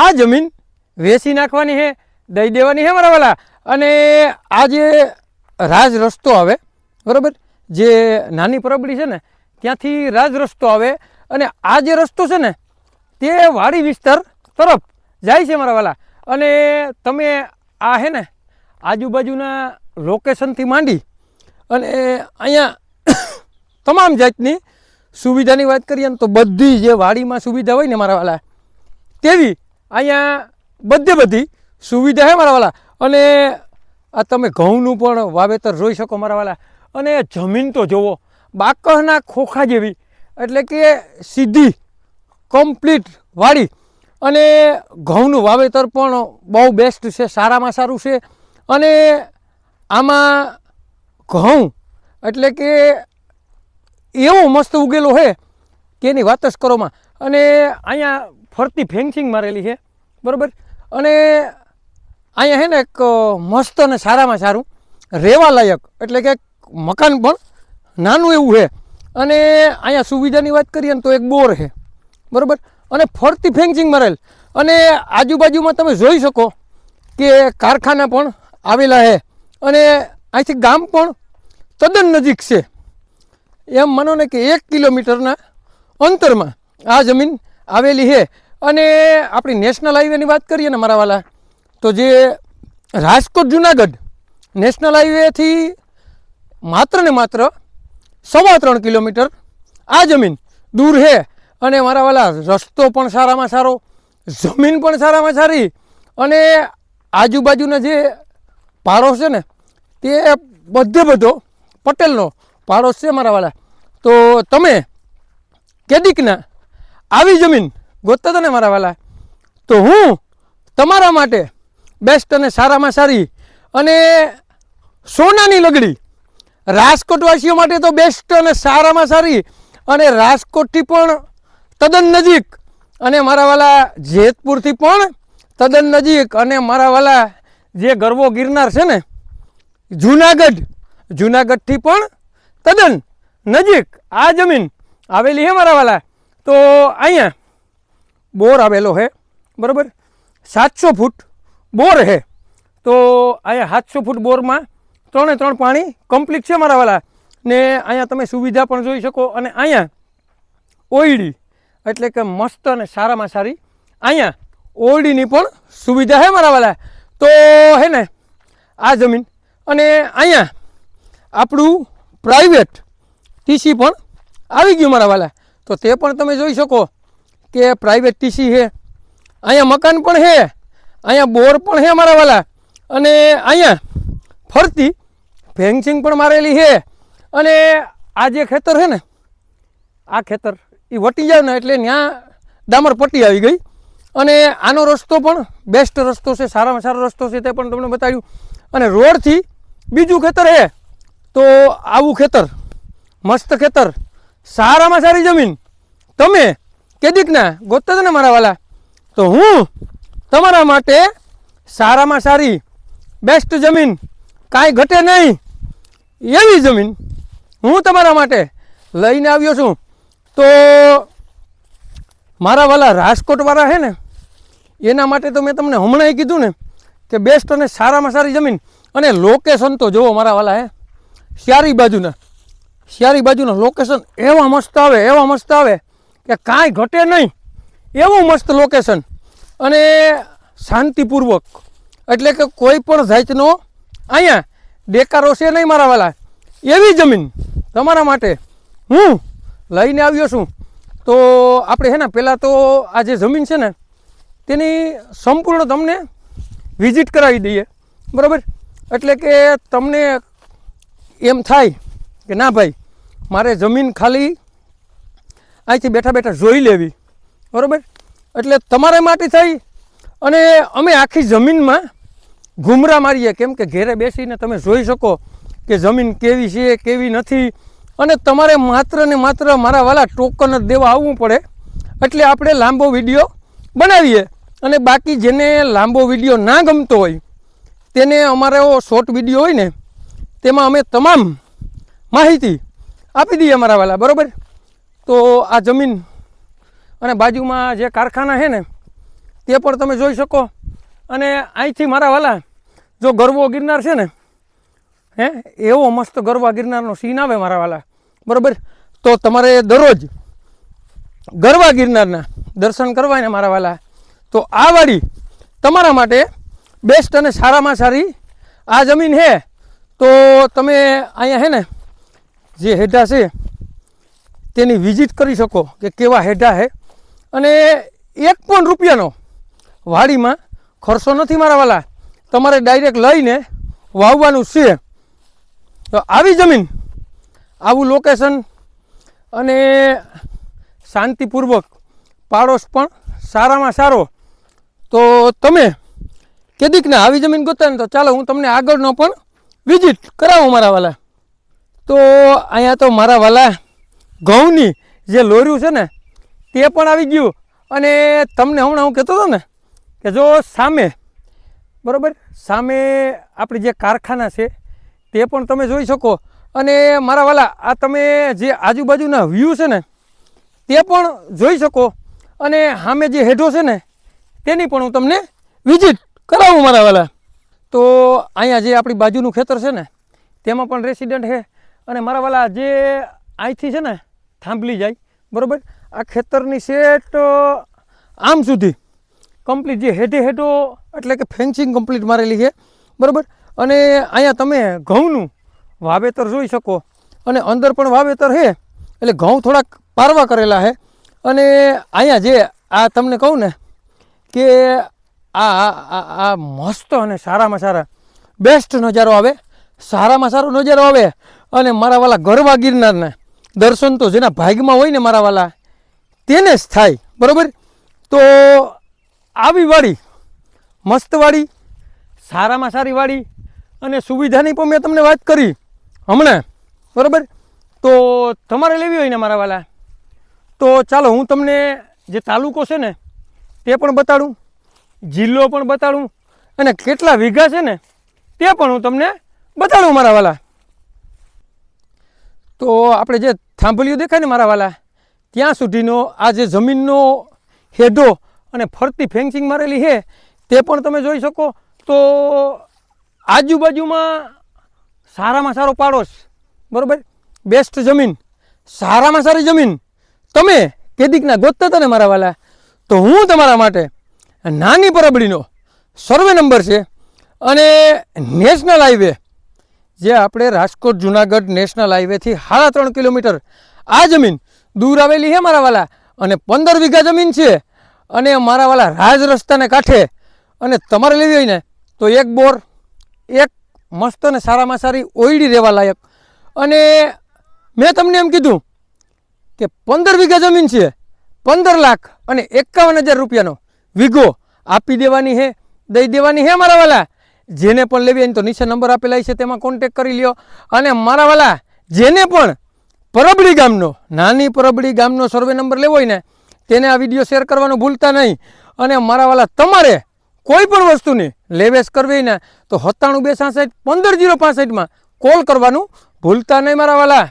આ જમીન વેચી નાખવાની છે, દઈ દેવાની છે મારા વાલા. અને આ જે રાજ રસ્તો આવે બરાબર, જે નાની પરબડી છે ને ત્યાંથી રાજ રસ્તો આવે અને આ જે રસ્તો છે ને તે વાડી વિસ્તાર તરફ જાય છે મારા વાલા. અને તમે આ છે ને આજુબાજુના લોકેશનથી માંડી અને અહીંયા તમામ જાતની સુવિધાની વાત કરીએ ને તો બધી જે વાડીમાં સુવિધા હોય ને મારા વાલા તેવી અહીંયા બધી સુવિધા છે મારા વાલા. અને આ તમે ઘઉંનું પણ વાવેતર જોઈ શકો મારા વાલા. અને જમીન તો જુઓ, બાકસના ખોખા જેવી, એટલે કે સીધી કમ્પ્લીટ વાડી. અને ઘઉંનું વાવેતર પણ બહુ બેસ્ટ છે, સારામાં સારું છે. અને આમાં ઘઉં એટલે કે એવો મસ્ત ઉગેલો છે કે એની વાત જ કરોમાં. અને અહીંયા ફરતી ફેન્સિંગ મારેલી છે બરાબર. અને અહીંયા છે ને એક મસ્ત અને સારામાં સારું રહેવા લાયક એટલે કે મકાન પણ નાનું એવું છે. અને અહીંયા સુવિધાની વાત કરીએ ને તો એક બોર છે બરાબર. અને ફરતી ફેન્સિંગ મારેલ. અને આજુબાજુમાં તમે જોઈ શકો કે કારખાના પણ આવેલા છે. અને અહીંથી ગામ પણ તદ્દન નજીક છે. એમ માનો ને કે 1 કિલોમીટરના અંતરમાં આ જમીન આવેલી છે. અને આપણી નેશનલ હાઈવેની વાત કરીએ ને મારા વાલા તો જે રાજકોટ જુનાગઢ નેશનલ હાઈવેથી માત્ર ને માત્ર 3.25 કિલોમીટર આ જમીન દૂર છે. અને મારા વાલા રસ્તો પણ સારામાં સારો, જમીન પણ સારામાં સારી. અને આજુબાજુના જે પાડોશ છે ને તે બધો પટેલનો પાડોશ છે મારા વાલા. તો તમે કેદીકના આવી જમીન ગોતતા હતા ને મારા વાલા, તો હું તમારા માટે બેસ્ટ અને સારામાં સારી અને સોનાની લગડી રાજકોટવાસીઓ માટે તો બેસ્ટ અને સારામાં સારી અને રાજકોટથી પણ તદ્દન નજીક અને મારા વાલા જેતપુરથી પણ તદ્દન નજીક અને મારા વાલા જે ગરવો ગિરનાર છે ને જુનાગઢથી પણ તદ્દન નજીક આ જમીન આવેલી છે મારા વાલા. તો અહીંયા બોર આવેલો છે બરાબર, 700 ફૂટ બોર છે. તો અહીંયા 700 ફૂટ બોરમાં 3 પાણી કમ્પ્લીટ છે મારા વાલા. ને અહીંયા તમે સુવિધા પણ જોઈ શકો. અને અહીંયા ઓયડી એટલે કે મસ્ત અને સારામાં સારી અહીંયા ઓયડીની પણ સુવિધા છે મારા વાલા. તો હે ને આ જમીન અને અહીંયા આપણું પ્રાઇવેટ ટીસી પણ આવી ગયું મારા વાલા. તો તે પણ તમે જોઈ શકો કે પ્રાઇવેટ ટીસી છે. અહીંયા મકાન પણ છે, અહીંયા બોર પણ છે મારા વાલા. અને અહીંયા ફરતી ફેન્સિંગ પણ મારેલી છે. અને આ જે ખેતર છે ને આ ખેતર એ વટી જાય ને એટલે ત્યાં ડામર પટ્ટી આવી ગઈ. અને આનો રસ્તો પણ બેસ્ટ રસ્તો છે, સારામાં સારો રસ્તો છે, તે પણ તમને બતાવ્યું. અને રોડથી બીજું ખેતર છે. તો આવું ખેતર, મસ્ત ખેતર, સારામાં સારી જમીન તમે કેદીકના ગોતતા હતા ને મારા વાલા, તો હું તમારા માટે સારામાં સારી બેસ્ટ જમીન, કાંઈ ઘટે નહીં એવી જમીન હું તમારા માટે લઈને આવ્યો છું. તો મારા વાલા રાજકોટવાળા છે ને એના માટે તો મેં તમને હમણાં કીધું ને કે બેસ્ટ અને સારામાં સારી જમીન. અને લોકેશન તો જુઓ મારા વાલા, હે શિયારી બાજુના લોકેશન એવા મસ્ત આવે કે કાંઈ ઘટે નહીં એવું મસ્ત લોકેશન. અને શાંતિપૂર્વક એટલે કે કોઈ પણ જાતનો અહીંયા દેકારો છે નહીં મારા વાલા, એવી જમીન તમારા માટે હું લઈને આવ્યો છું. તો આપણે છે ને પહેલાં તો આ જે જમીન છે ને તેની સંપૂર્ણ તમને વિઝિટ કરાવી દઈએ બરાબર. એટલે કે તમને એમ થાય કે ના ભાઈ મારે જમીન ખાલી અહીંથી બેઠા જોઈ લેવી બરાબર. એટલે તમારા માટે થઈ અને અમે આખી જમીનમાં ઘૂમરા મારીએ, કેમ કે ઘેરે બેસીને તમે જોઈ શકો કે જમીન કેવી છે કેવી નથી. અને તમારે માત્ર ને માત્ર મારા વાલા ટોકન જ દેવા આવવું પડે. એટલે આપણે લાંબો વિડીયો બનાવીએ. અને બાકી જેને લાંબો વિડીયો ના ગમતો હોય તેને અમારો શોર્ટ વિડીયો હોય ને તેમાં અમે તમામ માહિતી આપી દઈએ મારા વાલા બરાબર. તો આ જમીન અને બાજુમાં જે કારખાના છે ને તે પણ તમે જોઈ શકો. અને અહીંથી મારા વાલા જો ગરવો ગિરનાર છે ને એવો મસ્ત ગરવા ગિરનારનો સીન આવે મારા વાલા, બરાબર. તો તમારે દરરોજ ગરવા ગિરનારના દર્શન કરવા ને મારા વાલા, તો આ વાડી તમારા માટે બેસ્ટ અને સારામાં સારી આ જમીન છે. તો તમે અહીંયા છે ને જે હેઠા છે તેની વિઝિટ કરી શકો કે કેવા હેઠા છે. અને 1 પણ રૂપિયાનો વાડીમાં ખર્ચો નથી મારા વાલા, તમારે ડાયરેક્ટ લઈને વાવવાનું છે. તો આવી જમીન, આવું લોકેશન અને શાંતિપૂર્વક પાડોશ પણ સારામાં સારો. તો તમે કેદીકના આવી જમીન ગોતા ને તો ચાલો હું તમને આગળનો પણ વિઝિટ કરાવું મારા વાલા. તો અહીંયા તો મારા વાલા ઘઉંની જે લોર્યું છે ને તે પણ આવી ગયું. અને તમને હમણાં હું કહેતો હતો ને કે જો સામે, બરાબર, સામે આપણી જે કારખાના છે તે પણ તમે જોઈ શકો. અને મારા વાલા આ તમે જે આજુબાજુના વ્યૂ છે ને તે પણ જોઈ શકો. અને સામે જે હેઠો છે ને તેની પણ હું તમને વિઝિટ કરાવું મારા વાલા. તો અહીંયા જે આપણી બાજુનું ખેતર છે ને તેમાં પણ રેસિડન્ટ છે. અને મારા વાલા જે અહીંથી છે ને થાંભલી જાય, બરાબર, આ ખેતરની સેટ આમ સુધી કમ્પ્લીટ જે હેઠે હેઠો એટલે કે ફેન્સિંગ કમ્પ્લીટ મારેલી છે, બરાબર. અને અહીંયા તમે ઘઉંનું વાવેતર જોઈ શકો. અને અંદર પણ વાવેતર છે, એટલે ઘઉં થોડાક પારવા કરેલા છે. અને અહીંયા જે આ તમને કહું ને કે આ મસ્ત અને સારામાં સારા બેસ્ટ નજારો આવે, સારામાં સારો નજારો આવે. અને મારા વાલા ગરવા ગિરનારના દર્શન તો જેના ભાગમાં હોય ને મારા વાલા તેને જ થાય, બરાબર. તો આવી વાડી, મસ્ત વાડી, સારામાં સારી વાડી. અને સુવિધાની પણ મેં તમને વાત કરી હમણાં, બરાબર. તો તમારે લેવી હોય ને મારા વાલા તો ચાલો હું તમને જે તાલુકો છે ને તે પણ બતાડું, જિલ્લો પણ બતાડું, અને કેટલા વીઘા છે ને તે પણ હું તમને બતાડું મારા વાલા. તો આપણે જે થાંભલીઓ દેખાય ને મારા વાલા ત્યાં સુધીનો આ જે જમીનનો હેઢો અને ફરતી ફેન્સિંગ મારેલી છે તે પણ તમે જોઈ શકો. તો આજુબાજુમાં સારામાં સારો પાડોશ, બરાબર, બેસ્ટ જમીન, સારામાં સારી જમીન તમે કેદીકના ગોતતા હતા ને મારા વાલા, તો હું તમારા માટે નાની પરબડીનો સર્વે નંબર છે. અને નેશનલ હાઈવે જે આપણે રાજકોટ જુનાગઢ નેશનલ હાઈવેથી 3.5 કિલોમીટર આ જમીન દૂર આવેલી છે મારા વાલા. અને 15 વીઘા જમીન છે. અને મારા વાલા રાજ રસ્તાને કાંઠે. અને તમારે લેવી હોય ને તો એક બોર, એક મસ્ત અને સારામાં સારી ઓયડી રહેવા લાયક. અને મેં તમને એમ કીધું કે 15 વીઘા જમીન છે, 15,51,000 રૂપિયાનો વીઘો આપી દેવાની છે, દઈ દેવાની છે મારા વાલા. જેને પણ લેવી હોય તો નીચે નંબર આપેલા છે તેમાં કોન્ટેક કરી લ્યો. અને મારા વાલા જેને પણ પરબડી ગામનો, નાની પરબડી ગામનો સર્વે નંબર લેવો હોય ને તેને આ વિડીયો શેર કરવાનું ભૂલતા નહીં. અને મારા વાલા તમારે કોઈ પણ વસ્તુની લેવેશ કરવી ને તો 97 266 15 065 કોલ કરવાનું ભૂલતા નહીં મારા વાલા.